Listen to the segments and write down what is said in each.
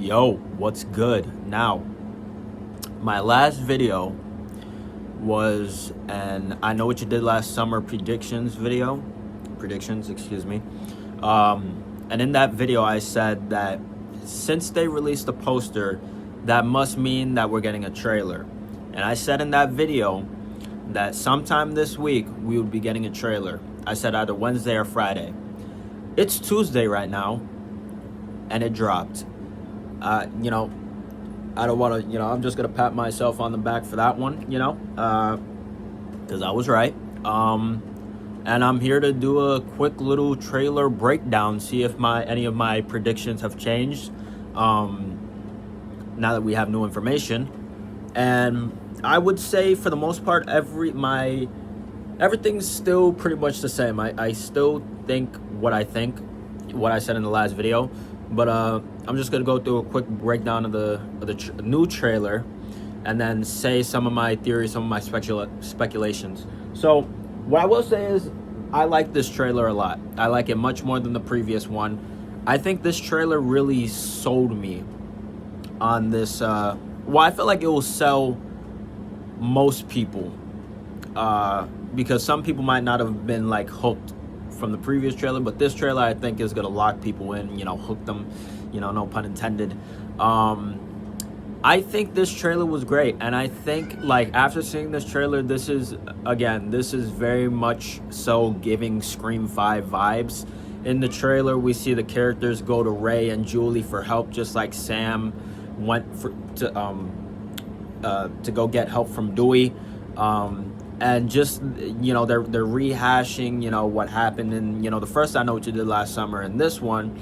Yo, what's good? Now, my last video was an I know what you did last summer predictions, excuse me. And in that video, I said that since they released the poster, that must mean that we're getting a trailer. And I said in that video that sometime this week we would be getting a trailer. I said either Wednesday or Friday. It's Tuesday right now, and it dropped. You know, I don't want to, I'm just going to pat myself on the back for that one, because I was right. And I'm here to do a quick little trailer breakdown, see if any of my predictions have changed now that we have new information. And I would say for the most part, everything's still pretty much the same. I still think what I said in the last video. But I'm just going to go through a quick breakdown of the new trailer and then say some of my theories, some of my speculations. So what I will say is I like this trailer a lot. I like it much more than the previous one. I think this trailer really sold me on this. I feel like it will sell most people because some people might not have been like hooked from the previous trailer, but this trailer I think is gonna lock people in, hook them, no pun intended. I think this trailer was great, and I think like after seeing this trailer, this is very much so giving Scream 5 vibes. In the trailer, we see the characters go to Ray and Julie for help, just like Sam went to go get help from Dewey. And just, they're rehashing, what happened in, the first I Know What You Did Last Summer. And this one,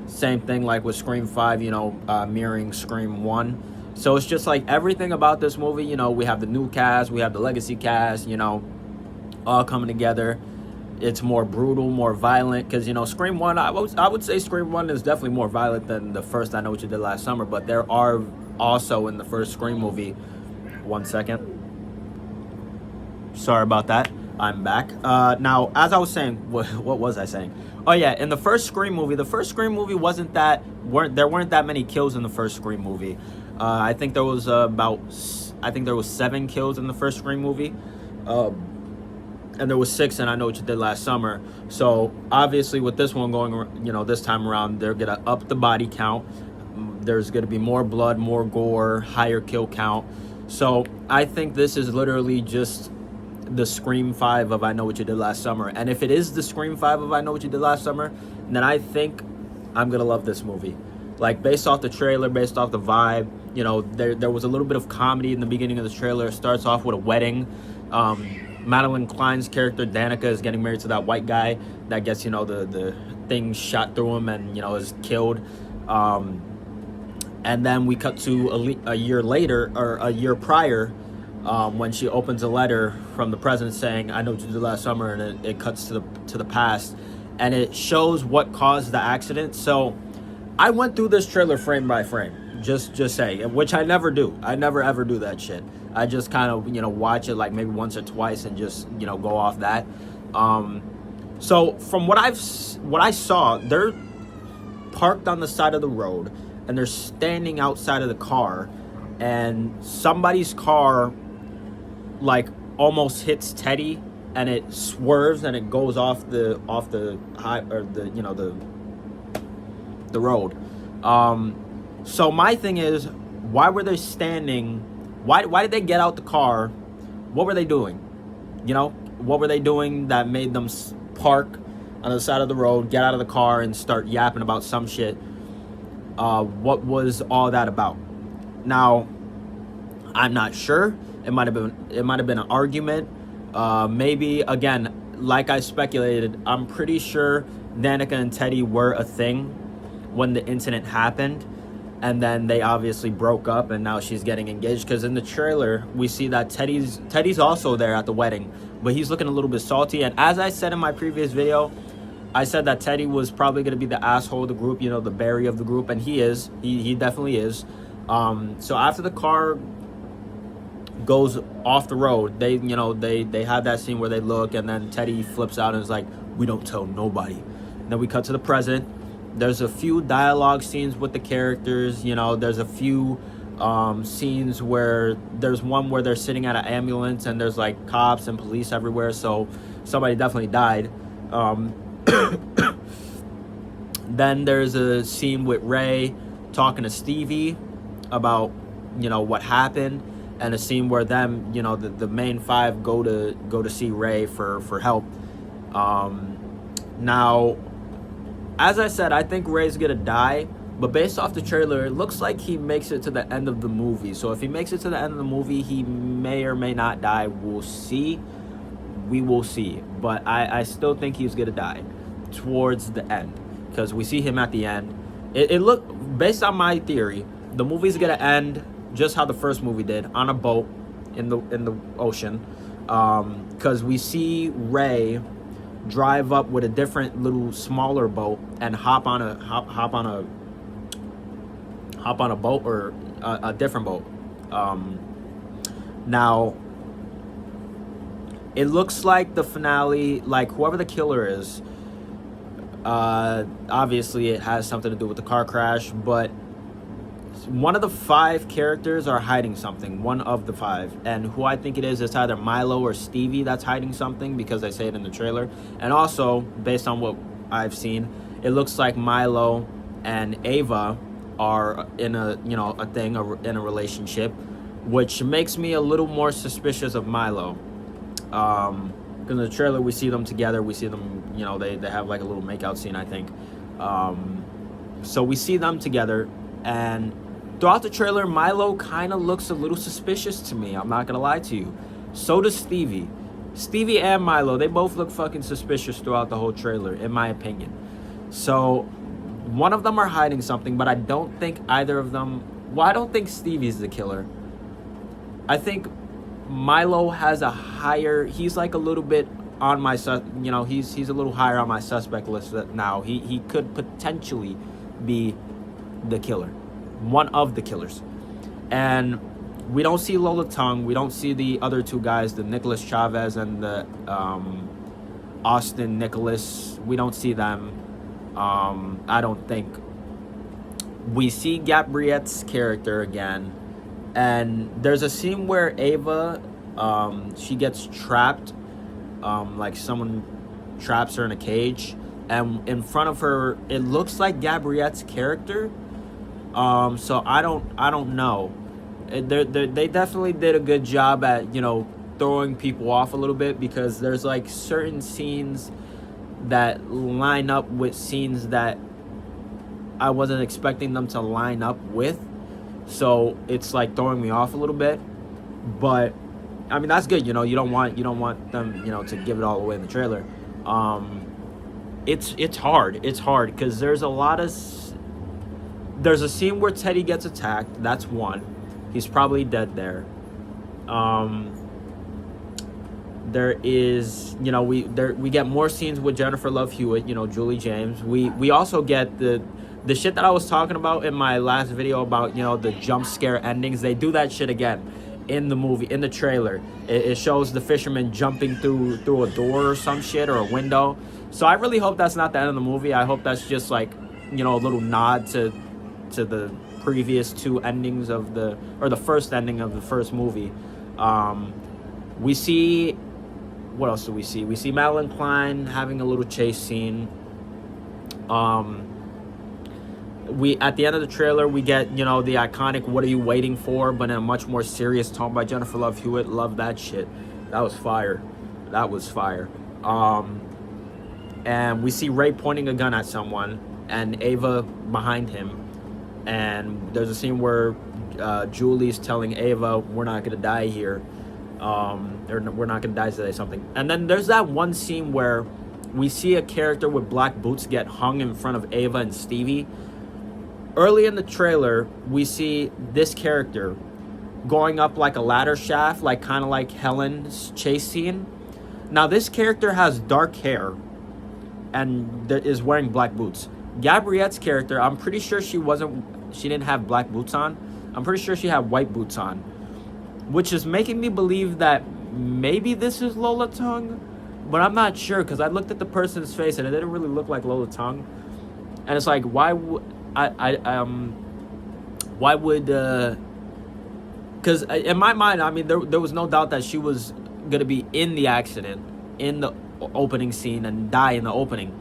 same thing like with Scream 5, mirroring Scream 1. So it's just like everything about this movie, we have the new cast, we have the legacy cast, all coming together. It's more brutal, more violent, because, Scream 1, I would say Scream 1 is definitely more violent than the first I Know What You Did Last Summer. But there are also in the first Scream movie, 1 second. Sorry about that. I'm back. Now, as I was saying, what was I saying? Oh yeah, in the first Scream movie weren't that many kills in the first Scream movie. I think there was 7 kills in the first Scream movie, and there was 6 in I Know What You Did Last Summer. So obviously, with this one going, this time around, they're gonna up the body count. There's gonna be more blood, more gore, higher kill count. So I think this is literally just the Scream 5 of I Know What You Did Last Summer. And if it is the Scream 5 of I Know What You Did Last Summer, then I think I'm gonna love this movie. Like, based off the trailer, based off the vibe, there was a little bit of comedy in the beginning of the trailer. It starts off with a wedding. Madeline Klein's character Danica is getting married to that white guy that gets the thing shot through him and is killed. And then we cut to a year later, or a year prior, when she opens a letter from the president saying, "I know what you did last summer," and it cuts to the past, and it shows what caused the accident. So I went through this trailer frame by frame, just saying, which I never do. I never ever do that shit. I just kind of watch it like maybe once or twice and just go off that. So from what I saw, they're parked on the side of the road and they're standing outside of the car, and somebody's car like almost hits Teddy, and it swerves and it goes off the high, or the road. So my thing is, why were they standing? Why did they get out the car? What were they doing? What were they doing that made them park on the side of the road, get out of the car, and start yapping about some shit? What was all that about? Now, I'm not sure. It might have been an argument. Maybe, again, like I speculated, I'm pretty sure Danica and Teddy were a thing when the incident happened, and then they obviously broke up, and now she's getting engaged. Because in the trailer, we see that Teddy's also there at the wedding, but he's looking a little bit salty. And as I said in my previous video, I said that Teddy was probably going to be the asshole of the group, the Barry of the group, and he is. He definitely is. So after the car goes off the road, they have that scene where they look, and then Teddy flips out and is like, "We don't tell nobody." And then we cut to the present. There's a few dialogue scenes with the characters. You know, there's a few scenes where there's one where they're sitting at an ambulance and there's like cops and police everywhere. So somebody definitely died. Then there's a scene with Ray talking to Stevie about, you know, what happened, and a scene where them, you know, the main five go to see Ray for help. Now, as I said, I think Ray's gonna die, but based off the trailer, it looks like he makes it to the end of the movie. So if he makes it to the end of the movie, he may or may not die. We'll see. We will see. But I still think he's gonna die towards the end, because we see him at the end. It look, based on my theory, the movie's gonna end just how the first movie did, on a boat in the ocean, because we see Ray drive up with a different little smaller boat and hop on a boat, or a different boat. Now it looks like the finale, like whoever the killer is, obviously it has something to do with the car crash, but one of the five characters are hiding something. One of the five, and who I think it is, it's either Milo or Stevie that's hiding something, because they say it in the trailer. And also, based on what I've seen, it looks like Milo and Ava are in a, you know, in a relationship, which makes me a little more suspicious of Milo. Because in the trailer we see them together, we see them, you know, they have like a little makeout scene, I think. So we see them together, and throughout the trailer, Milo kind of looks a little suspicious to me. I'm not gonna lie to you. So does Stevie. Stevie and Milo, they both look fucking suspicious throughout the whole trailer, in my opinion. So one of them are hiding something, but I don't think either of them. Well, I don't think Stevie's the killer. I think Milo has a higher. He's like a little bit on my, you know, he's a little higher on my suspect list now. He could potentially be the killer, one of the killers. And we don't see Lola Tongue, we don't see the other two guys, the Nicholas Chavez and the Austin Nicholas. We don't see them. I don't think. We see Gabriette's character again, and there's a scene where Ava, she gets trapped, like someone traps her in a cage, and in front of her it looks like Gabriette's character. So I don't know. They definitely did a good job at, you know, throwing people off a little bit, because there's like certain scenes that line up with scenes that I wasn't expecting them to line up with. So it's like throwing me off a little bit. But I mean, that's good, you know. You don't want them, you know, to give it all away in the trailer. It's hard because there's a lot of. There's a scene where Teddy gets attacked. That's one. He's probably dead there. There is, you know, we get more scenes with Jennifer Love Hewitt, you know, Julie James. We also get the shit that I was talking about in my last video about, you know, the jump scare endings. They do that shit again in the movie, in the trailer. It shows the fisherman jumping through a door or some shit, or a window. So I really hope that's not the end of the movie. I hope that's just like, you know, a little nod to the previous two endings of the first ending of the first movie. We see, what else do we see? We see Madeline Klein having a little chase scene. We, at the end of the trailer, we get, you know, the iconic "What are you waiting for?" but in a much more serious tone by Jennifer Love Hewitt. Love that shit. That was fire. And we see Ray pointing a gun at someone, and Ava behind him. And there's a scene where Julie's telling Ava, "We're not gonna die here," or "We're not gonna die today," something. And then there's that one scene where we see a character with black boots get hung in front of Ava and Stevie. Early in the trailer, we see this character going up like a ladder shaft, like kind of like Helen's chase scene. Now this character has dark hair and is wearing black boots. Gabriette's character, I'm pretty sure she didn't have black boots on. I'm pretty sure she had white boots on, which is making me believe that maybe this is Lola Tongue, but I'm not sure, because I looked at the person's face and it didn't really look like Lola Tongue. And it's like, why would because in my mind, I mean, there was no doubt that she was gonna be in the accident in the opening scene and die in the opening.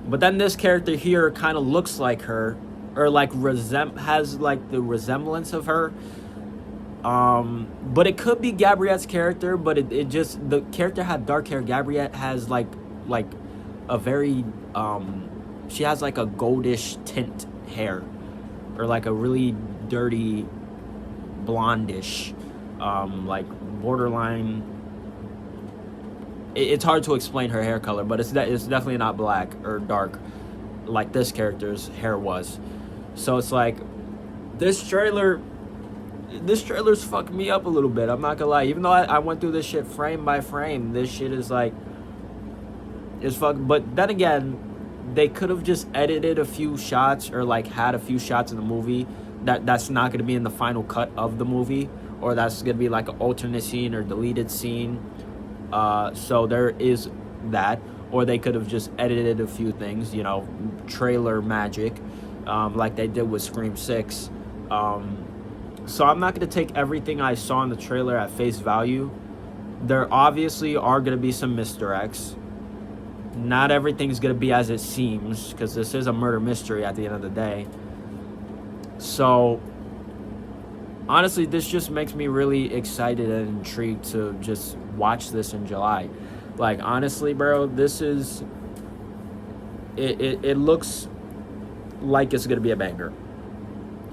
But then this character here kind of looks like her, or like has like the resemblance of her. But it could be Gabriette's character, but it just, the character had dark hair. Gabriette has like a very she has like a goldish tint hair, or like a really dirty blondish, like borderline. It's hard to explain her hair color, but it's definitely not black or dark like this character's hair was. So it's like this trailer's fucked me up a little bit. I'm not gonna lie. Even though I went through this shit frame by frame, this shit is like, it's fucked. But then again, they could have just edited a few shots, or like had a few shots in the movie that's not gonna be in the final cut of the movie, or that's gonna be like an alternate scene or deleted scene. So there is that. Or they could have just edited a few things, you know, trailer magic, like they did with Scream 6. So I'm not going to take everything I saw in the trailer at face value. There obviously are going to be some misdirects. Not everything's going to be as it seems, because this is a murder mystery at the end of the day. So honestly, this just makes me really excited and intrigued to just watch this in July. Like, honestly, bro, this is... It looks like it's going to be a banger.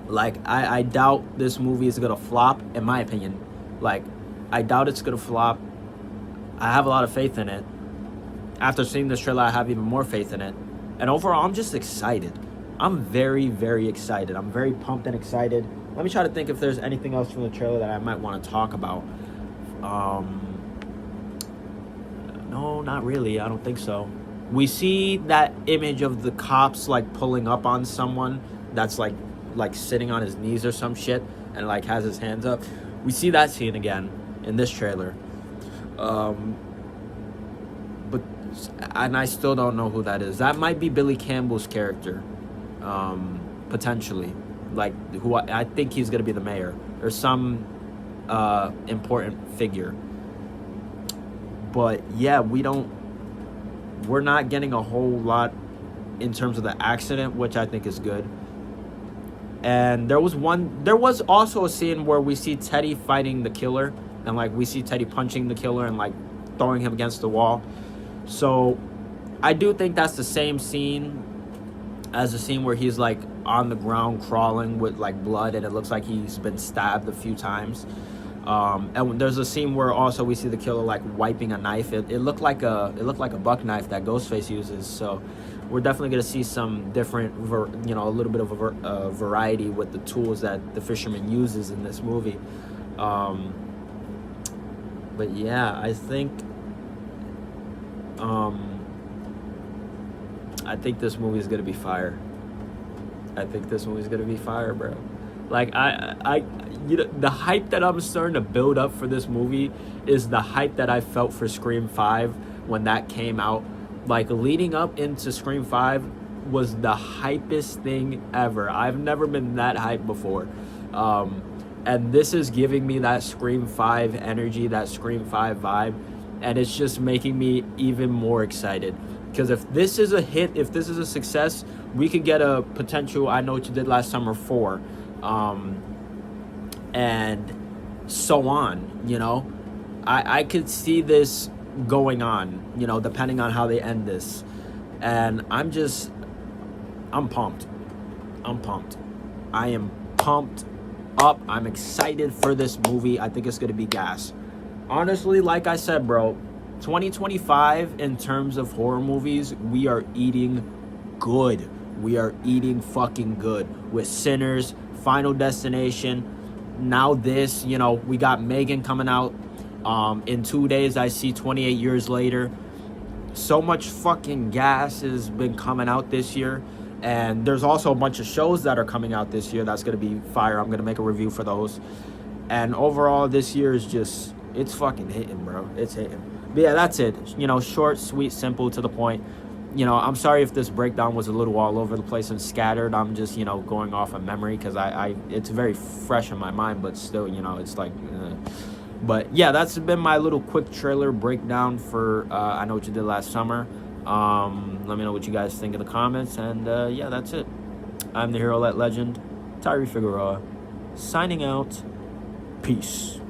Like, I doubt this movie is going to flop, in my opinion. Like, I doubt it's going to flop. I have a lot of faith in it. After seeing this trailer, I have even more faith in it. And overall, I'm just excited. I'm very, very excited. I'm very pumped and excited. Let me try to think if there's anything else from the trailer that I might want to talk about. No, not really. I don't think so. We see that image of the cops like pulling up on someone that's like sitting on his knees or some shit, and like has his hands up. We see that scene again in this trailer. But I still don't know who that is. That might be Billy Campbell's character, potentially. Like, who I think he's gonna be the mayor or some important figure. But yeah, we're not getting a whole lot in terms of the accident, which I think is good. And there was also a scene where we see Teddy fighting the killer, and like we see Teddy punching the killer and like throwing him against the wall. So I do think that's the same scene as the scene where he's like on the ground crawling with like blood, and it looks like he's been stabbed a few times. And there's a scene where also we see the killer like wiping a knife. It looked like a buck knife that Ghostface uses. So we're definitely gonna see some different, a little bit of a variety with the tools that the fisherman uses in this movie. But yeah, I think this movie is gonna be fire. I think this movie's gonna be fire, bro. Like, the hype that I'm starting to build up for this movie is the hype that I felt for Scream 5 when that came out. Like, leading up into Scream 5 was the hypest thing ever. I've never been that hyped before. And this is giving me that Scream 5 energy, that Scream 5 vibe. And it's just making me even more excited. Because if this is a hit, if this is a success, we could get a potential I Know What You Did Last Summer 4. And so on, you know. I could see this going on, you know, depending on how they end this. And I'm pumped. I am pumped up. I'm excited for this movie. I think it's going to be gas. Honestly, like I said, bro, 2025 in terms of horror movies, we are eating good. We are eating fucking good. With Sinners, Final Destination, now this, you know, we got Megan coming out. In 2 days, I see 28 Years Later. So much fucking gas has been coming out this year. And there's also a bunch of shows that are coming out this year that's going to be fire. I'm going to make a review for those. And overall, this year is just, it's fucking hitting, bro. It's hitting. But yeah, that's it. You know, short, sweet, simple, to the point. I'm sorry if this breakdown was a little all over the place and scattered. I'm just, going off of memory because it's very fresh in my mind, but still, it's like, but yeah, that's been my little quick trailer breakdown for I Know What You Did Last Summer. Let me know what you guys think in the comments, and yeah, that's it. I'm the hero, that legend, Tyree Figueroa, signing out. Peace.